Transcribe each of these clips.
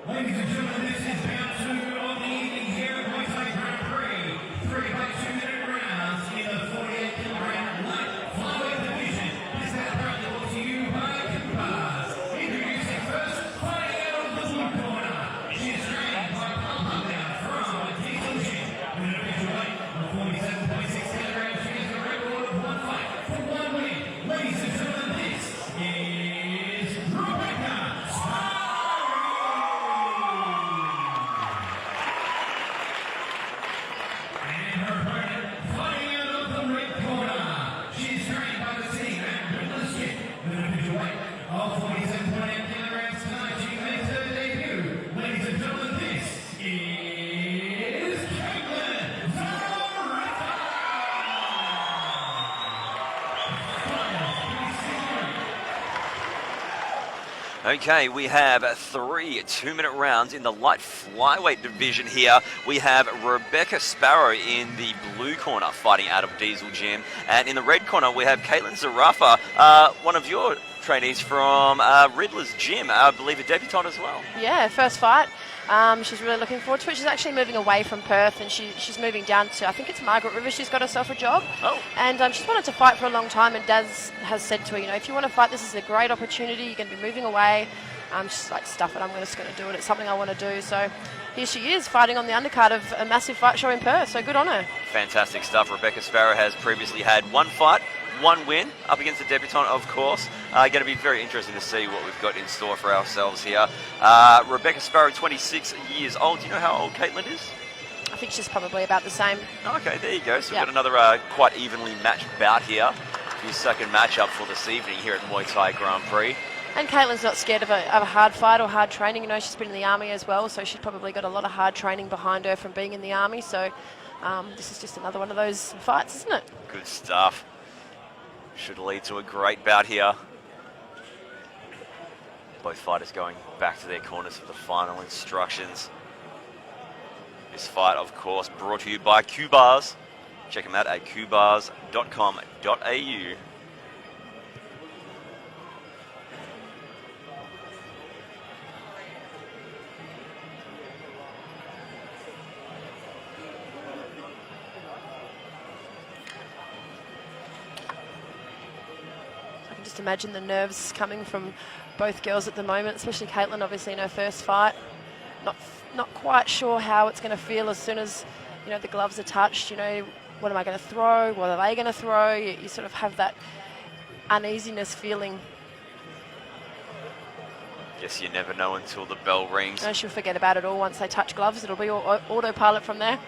Ladies and gentlemen, this is bout 2 of the evening here at Muay Thai Grand Prix. 3 by 2-minute rounds in the 48-kilogram light flyweight division. This is proudly brought to you by Kupas. Introducing first, fighting out of the blue corner. She is trained by Pump Down from Diesel Gym. With an official weight of 47.6 kilograms, she has a record of 1 fight for 1 win. Ladies and gentlemen, this is Rebbeca Sparrow. Okay, we have 3 2-minute rounds in the light flyweight division here. We have Rebbeca Sparrow in the blue corner fighting out of Diesel Gym. And in the red corner, we have Caitlin Zerafa, one of your trainees from Riddler's Gym, I believe a debutante as well. Yeah, first fight. She's really looking forward to it. She's actually moving away from Perth and she's moving down to, I think it's Margaret River. She's got herself a job. Oh. And she's wanted to fight for a long time, and Daz has said to her, you know, if you want to fight, this is a great opportunity. You're going to be moving away. She's like, stuff it, I'm just going to do it. It's something I want to do. So here she is fighting on the undercard of a massive fight show in Perth. So good on her. Fantastic stuff. Rebbeca Sparrow has previously had 1 fight, 1 win, up against a debutante, of course. Going to be very interesting to see what we've got in store for ourselves here. Rebbeca Sparrow, 26 years old. Do you know how old Caitlin is? I think she's probably about the same. Okay, there you go. So we've got another quite evenly matched bout here. Your second matchup for this evening here at Muay Thai Grand Prix. And Caitlin's not scared of a hard fight or hard training. You know, she's been in the army as well, so she's probably got a lot of hard training behind her from being in the army. So this is just another one of those fights, isn't it? Good stuff. Should lead to a great bout here. Both fighters going back to their corners for the final instructions. This fight, of course, brought to you by Kubars. Check them out at kubars.com.au. Just imagine the nerves coming from both girls at the moment, especially Caitlin, obviously in her first fight. Not quite sure how it's going to feel as soon as, you know, the gloves are touched. You know, what am I going to throw? What are they going to throw? You sort of have that uneasiness feeling. Guess you never know until the bell rings. No, she'll forget about it all once they touch gloves. It'll be all autopilot from there.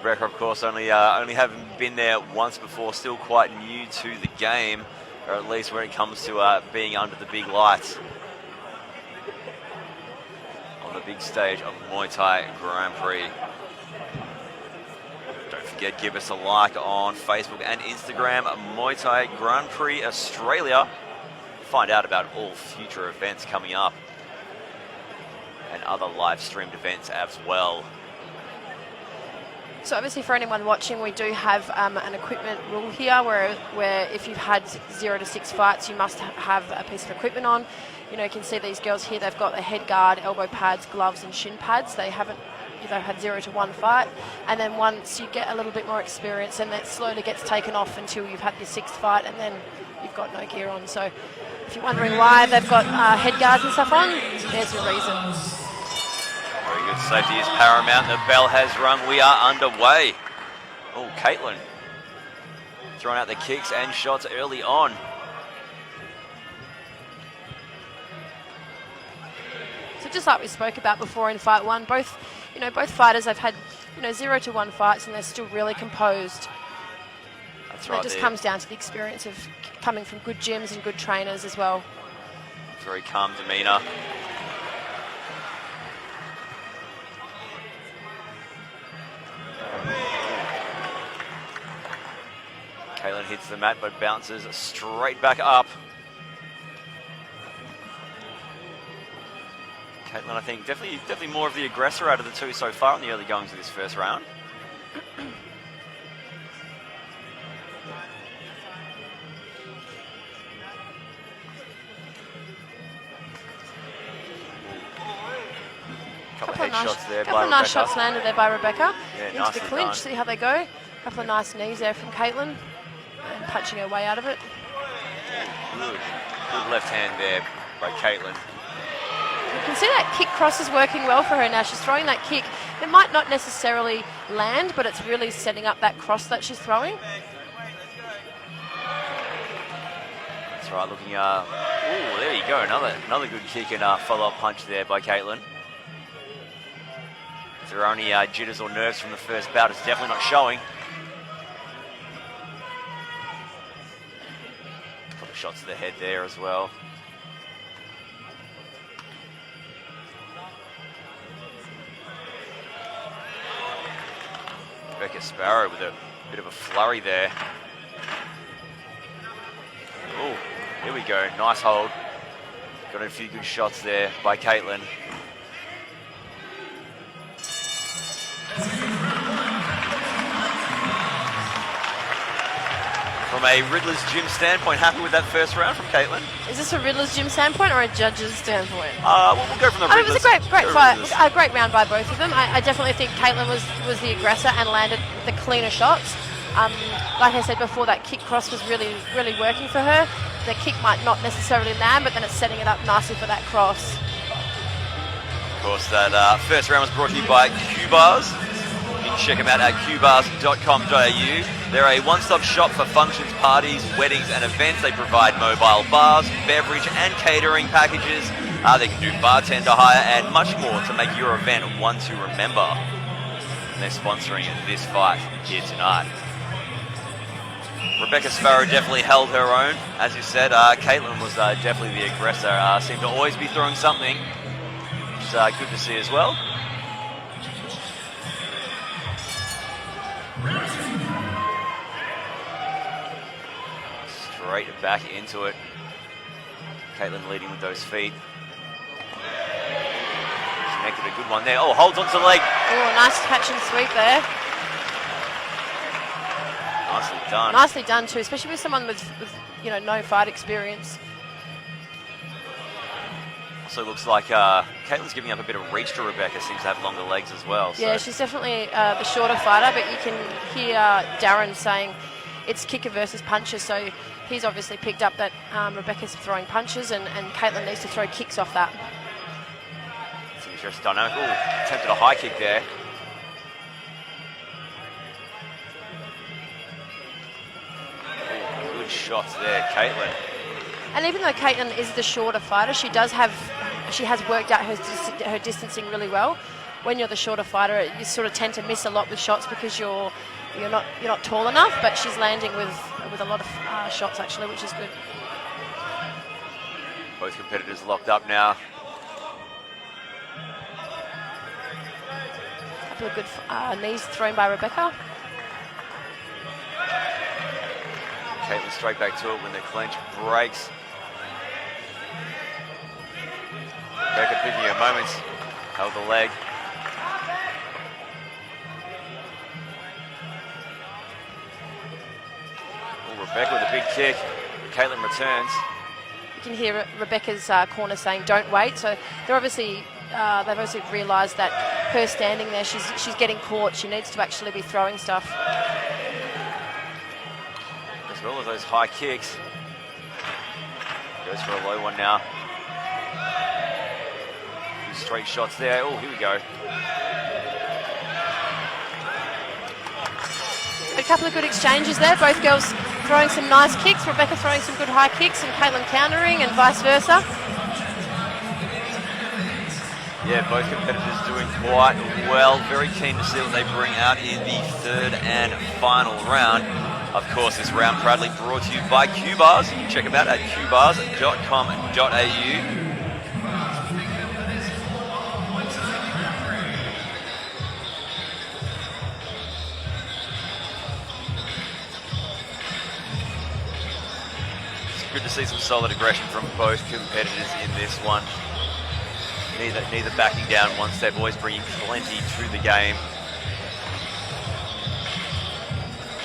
Rebbeca, of course, only having been there once before, still quite new to the game, or at least when it comes to being under the big lights on the big stage of Muay Thai Grand Prix. Don't forget, give us a like on Facebook and Instagram, Muay Thai Grand Prix Australia. Find out about all future events coming up and other live streamed events as well. So obviously for anyone watching, we do have an equipment rule here where if you've had 0 to 6 fights, you must have a piece of equipment on. You know, you can see these girls here, they've got a head guard, elbow pads, gloves and shin pads. They haven't, they've had 0 to 1 fight. And then once you get a little bit more experience, and that slowly gets taken off until you've had your 6th fight, and then you've got no gear on. So if you're wondering why they've got head guards and stuff on, there's your reason. Very good. Safety is paramount. The bell has rung. We are underway. Oh, Caitlin throwing out the kicks and shots early on. So just like we spoke about before in fight 1, both fighters have had 0 to 1 fights, and they're still really composed. That's right. It just comes down to the experience of coming from good gyms and good trainers as well. Very calm demeanour. Caitlin hits the mat but bounces straight back up. Caitlin, I think, definitely more of the aggressor out of the two so far in the early goings of this first round. shots there by couple of nice Rebbeca. shots landed there by Rebecca. Yeah, Into nicely the clinch, done. see how they go. A couple of nice knees there from Caitlin. And punching her way out of it. Good left hand there by Caitlin. You can see that kick cross is working well for her now. She's throwing that kick. It might not necessarily land, but it's really setting up that cross that she's throwing. That's right, looking, ooh, there you go, another good kick and follow-up punch there by Caitlin. If there are any jitters or nerves from the first bout, it's definitely not showing. A couple of shots to the head there as well. Rebbeca Sparrow with a bit of a flurry there. Oh, here we go. Nice hold. Got a few good shots there by Caitlin. From a Riddler's Gym standpoint, happy with that first round from Caitlin? Is this a Riddler's Gym standpoint or a judge's standpoint? Well, we'll go from the Riddler's. It was a great fight, a great round by both of them. I definitely think Caitlin was the aggressor and landed the cleaner shots. Like I said before, that kick cross was really working for her. The kick might not necessarily land, but then it's setting it up nicely for that cross. Of course, that first round was brought to you by Q-Bars. You can check them out at qbars.com.au. They're a one-stop shop for functions, parties, weddings and events. They provide mobile bars, beverage and catering packages. They can do bartender hire and much more to make your event one to remember. And they're sponsoring this fight here tonight. Rebbeca Sparrow definitely held her own. As you said, Caitlin was definitely the aggressor. Seemed to always be throwing something, which is good to see as well. Straight back into it. Caitlin leading with those feet. Connected a good one there. Oh, holds onto the leg. Oh, nice catch and sweep there. Nicely done. Nicely done too, especially with someone with no fight experience. Also looks like Caitlin's giving up a bit of reach to Rebbeca. Seems to have longer legs as well. Yeah, so. she's definitely the shorter fighter, but you can hear Darren saying it's kicker versus punches, so he's obviously picked up that Rebecca's throwing punches and Caitlin needs to throw kicks off that. It's an interesting dynamic. Ooh, attempted a high kick there. Ooh, good shots there, Caitlin. And even though Caitlin is the shorter fighter, she has worked out her distancing really well. When you're the shorter fighter, you sort of tend to miss a lot with shots because you're not tall enough. But she's landing with a lot of shots actually, which is good. Both competitors locked up now. A couple of good knees thrown by Rebecca. Caitlin straight back to it when the clinch breaks. Rebecca picking her moments, held the leg. Ooh, Rebecca with a big kick. Caitlin returns. You can hear Rebecca's corner saying, "Don't wait." So they've obviously realised that her standing there, she's getting caught. She needs to actually be throwing stuff. As well as those high kicks. Goes for a low one now. Straight shots there. Oh, here we go. A couple of good exchanges there. Both girls throwing some nice kicks. Rebecca throwing some good high kicks and Caitlin countering and vice versa. Yeah, both competitors doing quite well. Very keen to see what they bring out in the third and final round. Of course, this round proudly brought to you by Q-Bars. You can check them out at qbars.com.au. Good to see some solid aggression from both competitors in this one. Neither backing down one step, always bringing plenty to the game.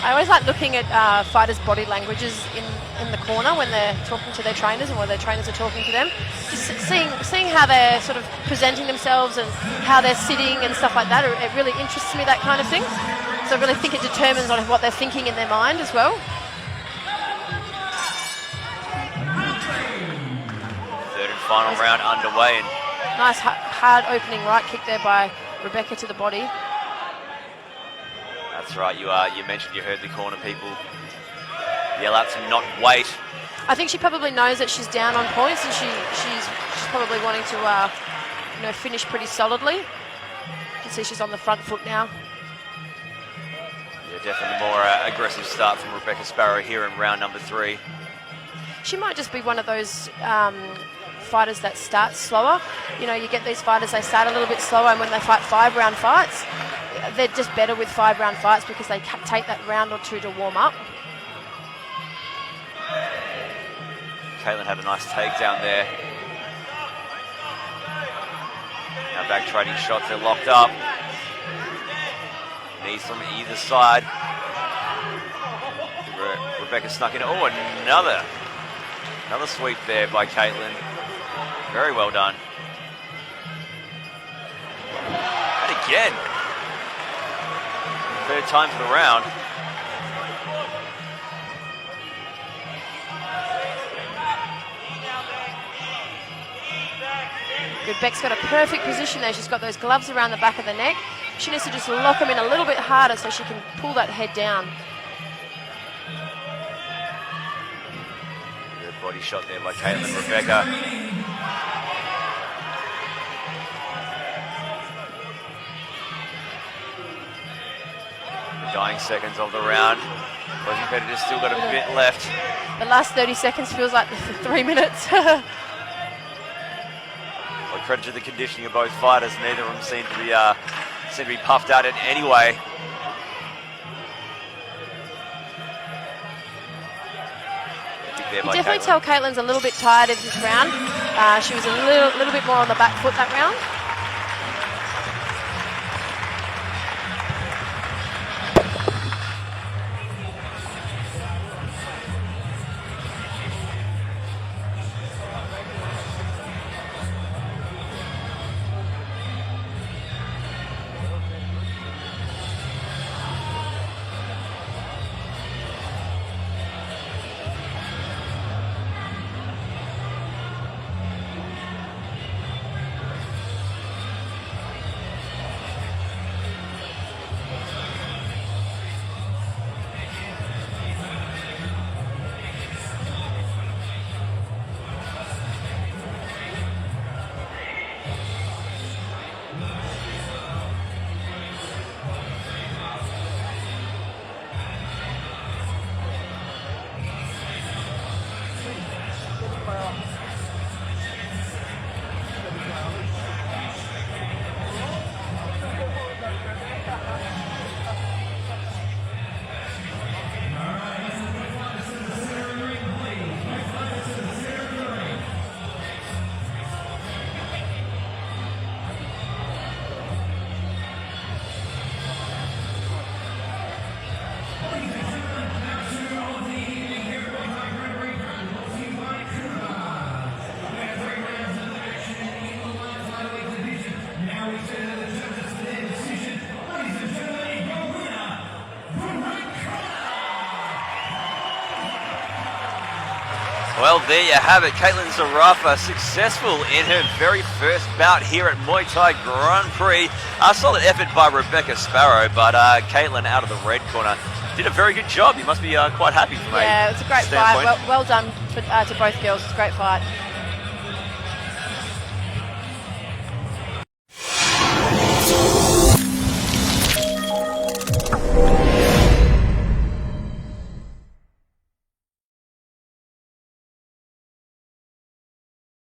I always like looking at fighters' body languages in the corner when they're talking to their trainers and when their trainers are talking to them. Just seeing how they're sort of presenting themselves and how they're sitting and stuff like that. It really interests me, that kind of thing. So I really think it determines on what they're thinking in their mind as well. Third and final round underway. And nice hard opening right kick there by Rebecca to the body. that's right. You mentioned you heard the corner people yell out to not wait. I think she probably knows that she's down on points, and she's probably wanting to finish pretty solidly. You can see she's on the front foot now. Yeah, definitely more aggressive start from Rebbeca Sparrow here in round number 3. She might just be one of those fighters that starts slower. You know, you get these fighters, they start a little bit slower, and when they fight 5-round fights, they're just better with 5-round fights because they take that round or two to warm up. Caitlin had a nice takedown there. Now back trading shots, they're locked up. Knees from either side. Rebecca snuck in. Oh, another sweep there by Caitlin. Very well done. And again. Third time for the round. Rebecca's got a perfect position there. She's got those gloves around the back of the neck. She needs to just lock them in a little bit harder so she can pull that head down. Good body shot there by Caitlin Rebecca. The dying seconds of the round. Both competitors still got a bit left. The last 30 seconds feels like 3 minutes. Well, credit to the conditioning of both fighters. Neither of them seem to be puffed out in any way. You definitely tell Caitlin's a little bit tired of this round. She was a little bit more on the back foot that round. Well, there you have it. Caitlin Zerafa successful in her very first bout here at Muay Thai Grand Prix. A solid effort by Rebbeca Sparrow, but Caitlin out of the red corner did a very good job. You must be quite happy for me. Yeah, it's a great fight. Well done to both girls. It's a great fight.